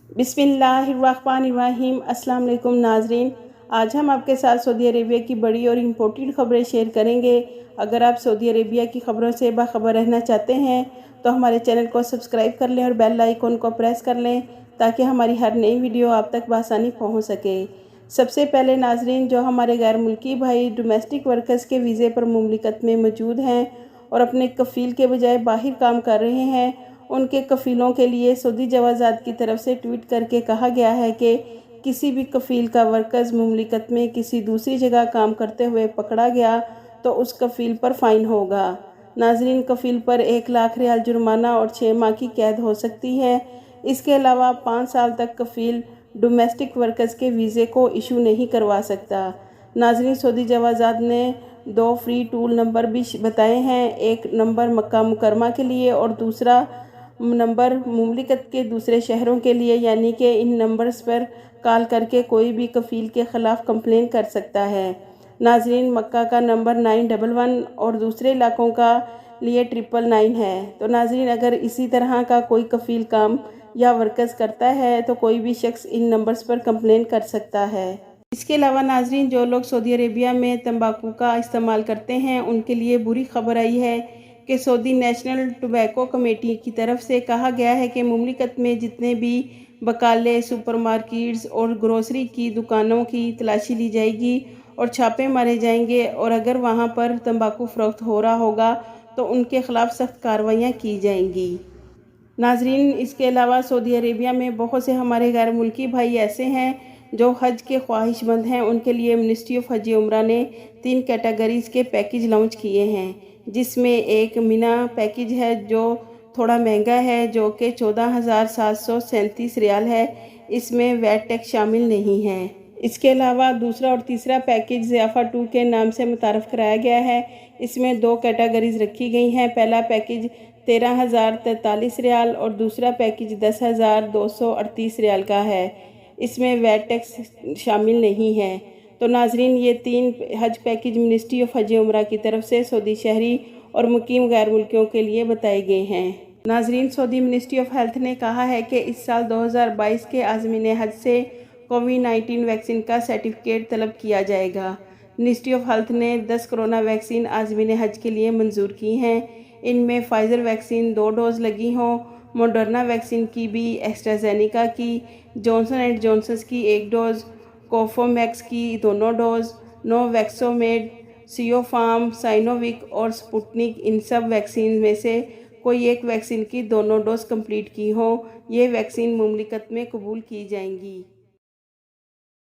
बिस्मिल्लाहिर्रहमानिर्रहीम। अस्सलाम वालेकुम नाजरीन, आज हम आपके साथ सऊदी अरेबिया की बड़ी और इम्पोर्टेंट खबरें शेयर करेंगे। अगर आप सऊदी अरेबिया की खबरों से बाखबर रहना चाहते हैं तो हमारे चैनल को सब्सक्राइब कर लें और बेल आइकन को प्रेस कर लें ताकि हमारी हर नई वीडियो आप तक बआसानी पहुंच सके। सबसे पहले नाजरीन, जो हमारे गैर मुल्की भाई डोमेस्टिक वर्कर्स के वीज़े पर मुमलिकत में मौजूद हैं और अपने कफ़ील के बजाय बाहर काम कर रहे हैं, उनके कफ़ीलों के लिए सऊदी जवाज़ात की तरफ से ट्वीट करके कहा गया है कि किसी भी कफ़ील का वर्कर्स मुमलिकत में किसी दूसरी जगह काम करते हुए पकड़ा गया तो उस कफ़ील पर फ़ाइन होगा। नाजरीन, कफ़ील पर 1 लाख रियाल जुर्माना और 6 माह की कैद हो सकती है। इसके अलावा 5 साल तक कफ़ील डोमेस्टिक वर्कर्स के वीज़े को इशू नहीं करवा सकता। नाजरीन, सऊदी जवाज़ात ने 2 फ्री टूल नंबर भी बताए हैं। एक नंबर मक्का मुकरमा के लिए और दूसरा नंबर मुमलिकत के दूसरे शहरों के लिए, यानी कि इन नंबर्स पर कॉल करके कोई भी कफ़ील के ख़िलाफ़ कंप्लेन कर सकता है। नाजरीन, मक्का का नंबर 911 और दूसरे इलाकों का लिए 999 है। तो नाजरीन, अगर इसी तरह का कोई कफ़ील काम या वर्कर्स करता है तो कोई भी शख्स इन नंबर्स पर कंप्लेन कर सकता है। इसके अलावा नाजरीन, जो लोग सऊदी अरेबिया में तंबाकू का इस्तेमाल करते हैं उनके लिए बुरी खबर आई है कि सऊदी नेशनल टोबैको कमेटी की तरफ से कहा गया है कि मुमलिकत में जितने भी बकाले, सुपरमार्केट्स और ग्रोसरी की दुकानों की तलाशी ली जाएगी और छापे मारे जाएंगे, और अगर वहां पर तंबाकू फ़रोख्त हो रहा होगा तो उनके ख़िलाफ़ सख्त कार्रवाइयाँ की जाएंगी। नाजरीन, इसके अलावा सऊदी अरेबिया में बहुत से हमारे गैर मुल्की भाई ऐसे हैं जो हज के ख्वाहिशमंद हैं। उनके लिए मिनिस्ट्री ऑफ हज उम्रा ने 3 कैटेगरीज़ के पैकेज लॉन्च किए हैं, जिसमें एक मिना पैकेज है जो थोड़ा महंगा है, जो कि 14,737 रियाल है। इसमें वैट टैक्स शामिल नहीं है। इसके अलावा दूसरा और तीसरा पैकेज ज़ियाफ़ा 2 के नाम से मुतारफ़ कराया गया है। इसमें 2 कैटेगरीज़ रखी गई हैं। पहला पैकेज 13,043 रियाल और दूसरा पैकेज 10,238 रियाल का है। इसमें वैट टैक्स शामिल नहीं है। तो नाजरीन, ये 3 हज पैकेज मिनिस्ट्री ऑफ हज उम्रा की तरफ से सऊदी शहरी और मुकीम गैर मुल्कियों के लिए बताए गए हैं। नाजरीन, सऊदी मिनिस्ट्री ऑफ हेल्थ ने कहा है कि इस साल 2022 के आज़मीन हज से कोविड-19 वैक्सीन का सर्टिफिकेट तलब किया जाएगा। मिनिस्ट्री ऑफ हेल्थ ने 10 कोरोना वैक्सीन आज़मीन हज के लिए मंजूर की हैं। इनमें फाइज़र वैक्सीन 2 डोज़ लगी हों, मॉडर्ना वैक्सीन की भी, एस्ट्राजेनेका की, जॉनसन एंड जॉनसन की 1 डोज़, कोवोवैक्स की 2 डोज़, नोवैक्सोमेड, सिनोफार्म, साइनोविक और स्पुतनिक, इन सब वैक्सीन में से कोई एक वैक्सीन की दोनों डोज कंप्लीट की हों। ये वैक्सीन मुमलिकत में कबूल की जाएंगी।